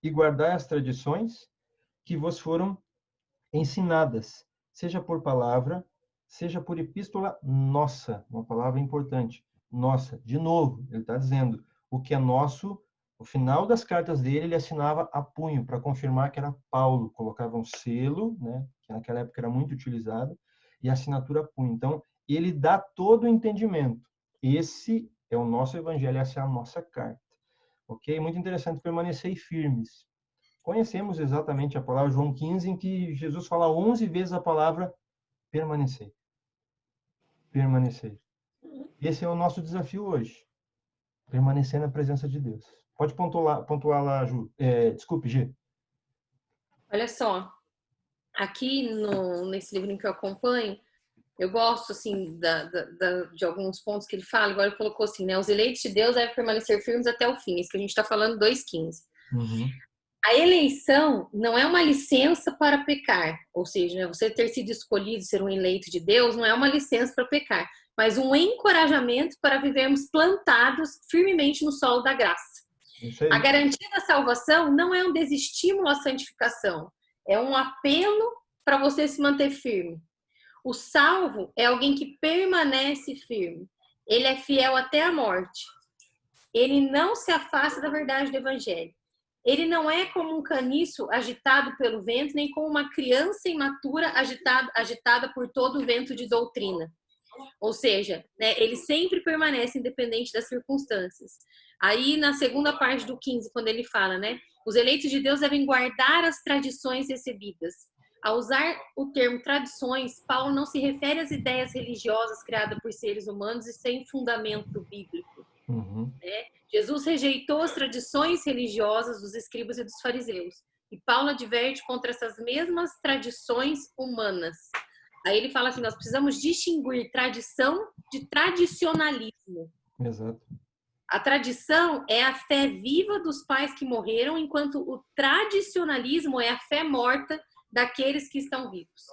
e guardai as tradições que vos foram ensinadas, seja por palavra, seja por epístola nossa, uma palavra importante, nossa. De novo, ele está dizendo, o que é nosso, o final das cartas dele, ele assinava a punho, para confirmar que era Paulo, colocava um selo, né, que naquela época era muito utilizado, e a assinatura a punho. Então, ele dá todo o entendimento. Esse é o nosso evangelho, essa é a nossa carta. Ok? Muito interessante permanecer firmes. Conhecemos exatamente a palavra João 15, em que Jesus fala 11 vezes a palavra permanecer. Permanecer. Esse é o nosso desafio hoje. Permanecer na presença de Deus. Pode pontuar lá, Ju. Desculpe, G. Olha só, aqui nesse livro que eu acompanho, eu gosto, assim, de alguns pontos que ele fala. Agora ele colocou assim, né? Os eleitos de Deus devem permanecer firmes até o fim. Isso que a gente está falando, 2,15. Uhum. A eleição não é uma licença para pecar. Ou seja, né, você ter sido escolhido, ser um eleito de Deus, não é uma licença para pecar, mas um encorajamento para vivermos plantados firmemente no solo da graça. Isso aí. A garantia da salvação não é um desestímulo à santificação, é um apelo para você se manter firme. O salvo é alguém que permanece firme. Ele é fiel até a morte. Ele não se afasta da verdade do evangelho. Ele não é como um caniço agitado pelo vento, nem como uma criança imatura agitada por todo o vento de doutrina. Ou seja, né, ele sempre permanece independente das circunstâncias. Aí, na segunda parte do 15, quando ele fala, né, os eleitos de Deus devem guardar as tradições recebidas. Ao usar o termo tradições, Paulo não se refere às ideias religiosas criadas por seres humanos e sem fundamento bíblico. Uhum. Né? Jesus rejeitou as tradições religiosas dos escribas e dos fariseus. E Paulo adverte contra essas mesmas tradições humanas. Aí ele fala assim, nós precisamos distinguir tradição de tradicionalismo. Exato. A tradição é a fé viva dos pais que morreram, enquanto o tradicionalismo é a fé morta daqueles que estão vivos.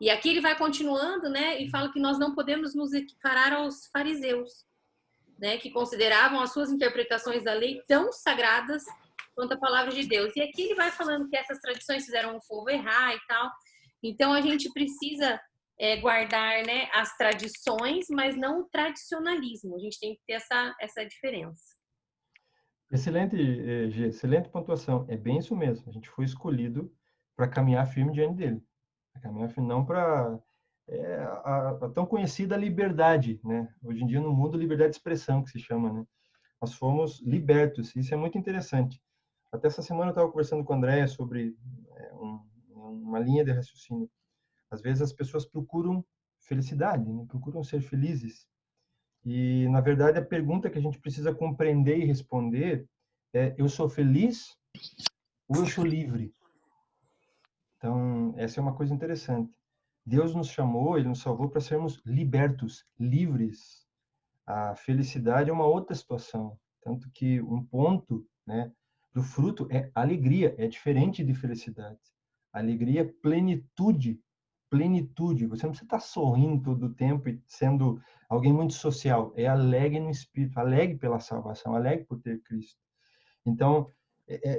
E aqui ele vai continuando, né, e fala que nós não podemos nos equiparar aos fariseus, né, que consideravam as suas interpretações da lei tão sagradas quanto a palavra de Deus. E aqui ele vai falando que essas tradições fizeram o povo errar e tal. Então a gente precisa guardar, né, as tradições, mas não o tradicionalismo. A gente tem que ter essa diferença. Excelente, G. Excelente pontuação. É bem isso mesmo. A gente foi escolhido para caminhar firme diante dele. Pra caminhar firme, não para a tão conhecida liberdade, né? Hoje em dia no mundo, liberdade de expressão que se chama, né? Nós fomos libertos. Isso é muito interessante. Até essa semana eu estava conversando com a Andréa sobre uma linha de raciocínio. Às vezes as pessoas procuram felicidade, né? Procuram ser felizes. E, na verdade, a pergunta que a gente precisa compreender e responder é: eu sou feliz ou eu sou livre? Então, essa é uma coisa interessante. Deus nos chamou, Ele nos salvou para sermos libertos, livres. A felicidade é uma outra situação. Tanto que um ponto, né, do fruto é alegria, é diferente de felicidade. Alegria é plenitude. Plenitude. Você não precisa estar sorrindo todo o tempo e sendo alguém muito social. É alegre no espírito, alegre pela salvação, alegre por ter Cristo. Então,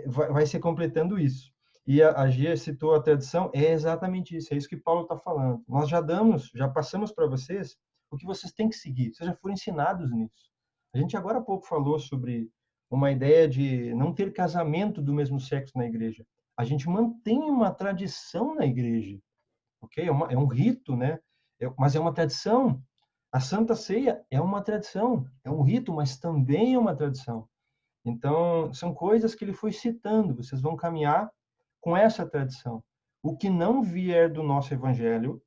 vai ser completando isso. E a Gia citou a tradição, é exatamente isso, é isso que Paulo está falando. Nós já passamos para vocês o que vocês têm que seguir, vocês já foram ensinados nisso. A gente agora há pouco falou sobre uma ideia de não ter casamento do mesmo sexo na igreja. A gente mantém uma tradição na igreja, ok? É um rito, né? Mas é uma tradição. A Santa Ceia é uma tradição, é um rito, mas também é uma tradição. Então, são coisas que ele foi citando. Vocês vão caminhar com essa tradição. O que não vier do nosso evangelho,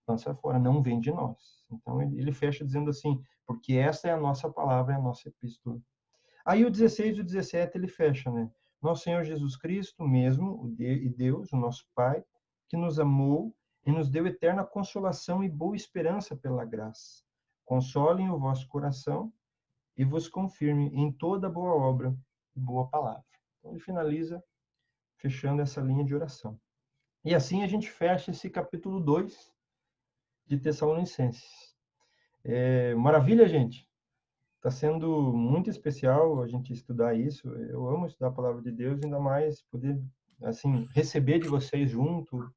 lança fora, não vem de nós. Então, ele fecha dizendo assim, porque essa é a nossa palavra, é a nossa epístola. Aí o 16 e o 17 ele fecha, né? Nosso Senhor Jesus Cristo mesmo, e Deus, o nosso Pai, que nos amou e nos deu eterna consolação e boa esperança pela graça. Consolem o vosso coração e vos confirme em toda boa obra e boa palavra. Então, ele finaliza fechando essa linha de oração. E assim a gente fecha esse capítulo 2 de Tessalonicenses. Maravilha, gente? Está sendo muito especial a gente estudar isso. Eu amo estudar a palavra de Deus, ainda mais poder, assim, receber de vocês junto,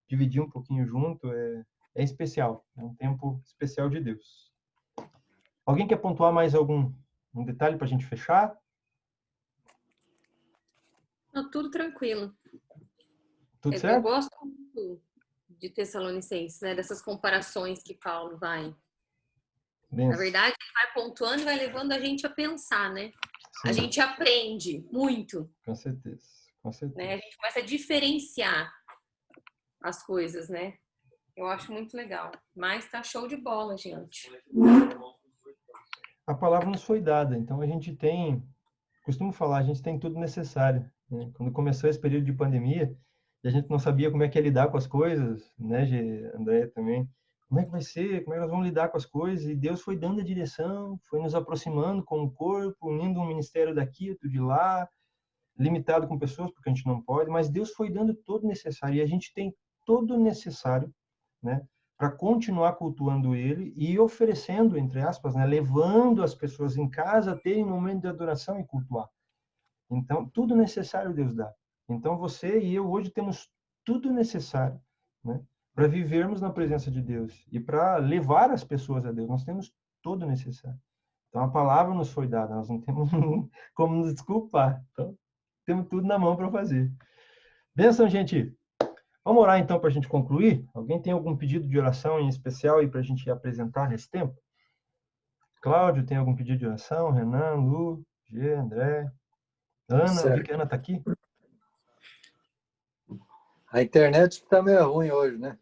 dividir um pouquinho junto, é especial. É um tempo especial de Deus. Alguém quer pontuar mais algum um detalhe para a gente fechar? Não, tudo tranquilo. Tudo Eu certo? gosto muito de Tessalonicenses, né? Dessas comparações que Paulo vai. Na Benção. verdade, ele vai pontuando e vai levando a gente a pensar, né? A Sim, gente aprende muito, com certeza. Com né? certeza. A gente começa a diferenciar as coisas, né? Eu acho muito legal. Mas tá show de bola, gente. A palavra nos foi dada, então a gente tem, costumo falar, a gente tem tudo necessário, né? Quando começou esse período de pandemia, e a gente não sabia como é que ia lidar com as coisas, né, André também. Como é que vai ser? Como é que nós vamos lidar com as coisas? E Deus foi dando a direção, foi nos aproximando com o corpo, unindo um ministério daqui, outro de lá, limitado com pessoas, porque a gente não pode, mas Deus foi dando todo o necessário, e a gente tem todo o necessário, né, para continuar cultuando Ele e oferecendo, entre aspas, né, levando as pessoas em casa a terem um momento de adoração e cultuar. Então, tudo necessário Deus dá. Então, você e eu hoje temos tudo necessário, né, para vivermos na presença de Deus e para levar as pessoas a Deus. Nós temos todo o necessário. Então, a palavra nos foi dada, nós não temos como nos desculpar. Então, temos tudo na mão para fazer. Benção, gente. Vamos orar então para a gente concluir? Alguém tem algum pedido de oração em especial aí para a gente apresentar nesse tempo? Cláudio, tem algum pedido de oração? Renan, Lu, G, André, Ana, eu vi que a Certo. Ana está aqui. A internet está meio ruim hoje, né?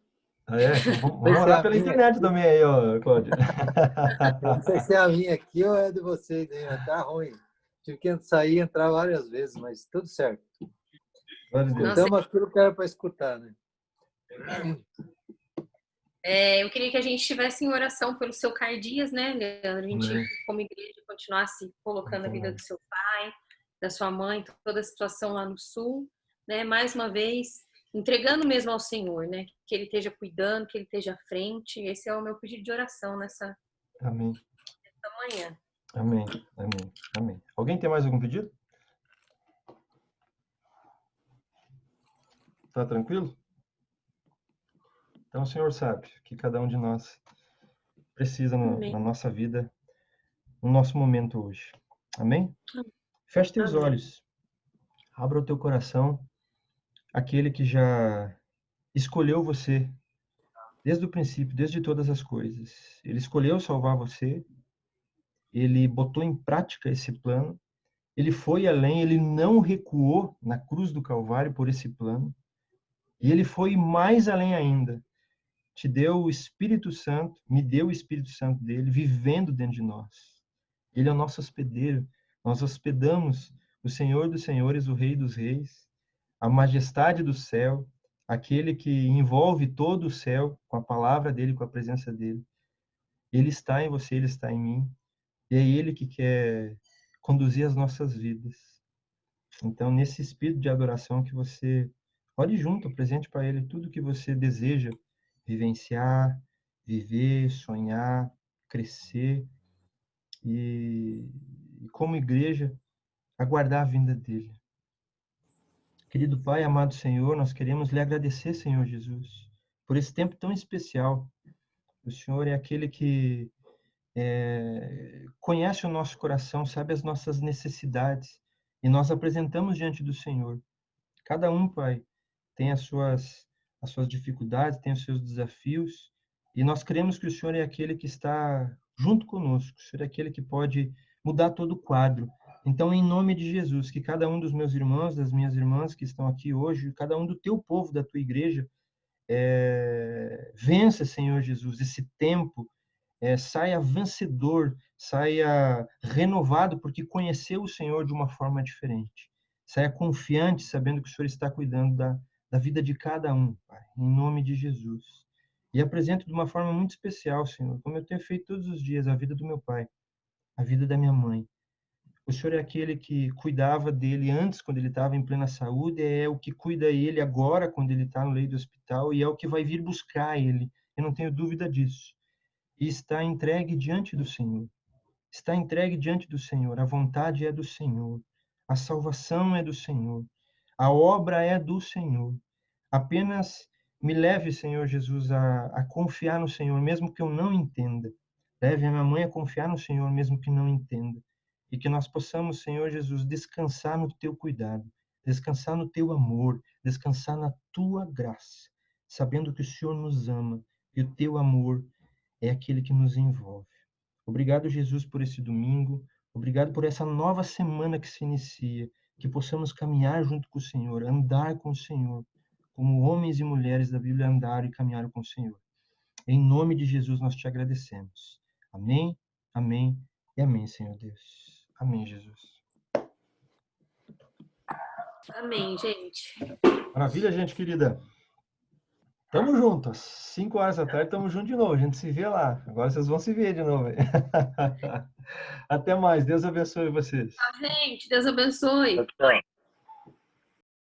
Ah, é? Então Não vamos sei se é orar a pela minha internet aqui, também aí, ó, Cláudio. eu não sei se é a minha aqui ou é de vocês aí, mas tá ruim. Tive que sair e entrar várias vezes, mas tudo certo. Glória a Deus. Nossa, Escutamos aquilo que era para escutar, né? eu queria que a gente estivesse em oração pelo seu Cardias, né, Leandro? A gente, Amém. como igreja, continuasse colocando a vida do seu pai, da sua mãe, toda a situação lá no sul, né? Mais uma vez, entregando mesmo ao Senhor, né? Que Ele esteja cuidando, que Ele esteja à frente. Esse é o meu pedido de oração nessa Amém. manhã. Amém. Amém. Amém. Alguém tem mais algum pedido? Tá tranquilo? Então o Senhor sabe que cada um de nós precisa Amém. na nossa vida, no nosso momento hoje. Amém? Feche teus Amém. olhos. Abra o teu coração. Aquele que já escolheu você desde o princípio, desde todas as coisas. Ele escolheu salvar você. Ele botou em prática esse plano. Ele foi além, ele não recuou na cruz do Calvário por esse plano. E ele foi mais além ainda. Te deu o Espírito Santo, me deu o Espírito Santo dele, vivendo dentro de nós. Ele é o nosso hospedeiro. Nós hospedamos o Senhor dos Senhores, o Rei dos Reis, a majestade do céu, aquele que envolve todo o céu com a palavra dele, com a presença dele. Ele está em você, ele está em mim. E é ele que quer conduzir as nossas vidas. Então, nesse espírito de adoração que você ore junto, presente para ele tudo que você deseja vivenciar, viver, sonhar, crescer e como igreja, aguardar a vinda dele. Querido Pai, amado Senhor, nós queremos lhe agradecer, Senhor Jesus, por esse tempo tão especial. O Senhor é aquele que conhece o nosso coração, sabe as nossas necessidades, e nós apresentamos diante do Senhor. Cada um, Pai, tem as suas dificuldades, tem os seus desafios, e nós cremos que o Senhor é aquele que está junto conosco, o Senhor é aquele que pode mudar todo o quadro. Então, em nome de Jesus, que cada um dos meus irmãos, das minhas irmãs que estão aqui hoje, cada um do teu povo, da tua igreja, vença, Senhor Jesus, esse tempo, saia vencedor, saia renovado, porque conheceu o Senhor de uma forma diferente. Saia confiante, sabendo que o Senhor está cuidando da vida de cada um, Pai, em nome de Jesus. E apresento de uma forma muito especial, Senhor, como eu tenho feito todos os dias, a vida do meu pai, a vida da minha mãe. O Senhor é aquele que cuidava dele antes, quando ele estava em plena saúde, é o que cuida ele agora, quando ele está no leito do hospital, e é o que vai vir buscar ele. Eu não tenho dúvida disso. E está entregue diante do Senhor. está entregue diante do Senhor. A vontade é do Senhor. A salvação é do Senhor. A obra é do Senhor. Apenas me leve, Senhor Jesus, a confiar no Senhor, mesmo que eu não entenda. Leve a minha mãe a confiar no Senhor, mesmo que não entenda. E que nós possamos, Senhor Jesus, descansar no teu cuidado, descansar no teu amor, descansar na tua graça, sabendo que o Senhor nos ama e o teu amor é aquele que nos envolve. Obrigado, Jesus, por esse domingo. Obrigado por essa nova semana que se inicia, que possamos caminhar junto com o Senhor, andar com o Senhor, como homens e mulheres da Bíblia andaram e caminharam com o Senhor. Em nome de Jesus nós te agradecemos. Amém, amém e amém, Senhor Deus. Amém, Jesus. Amém, gente. Maravilha, gente querida. Tamo junto. Às 5 horas da tarde, tamo junto de novo. A gente se vê lá. Agora vocês vão se ver de novo. Até mais. Deus abençoe vocês. Gente, Deus abençoe. Tchau.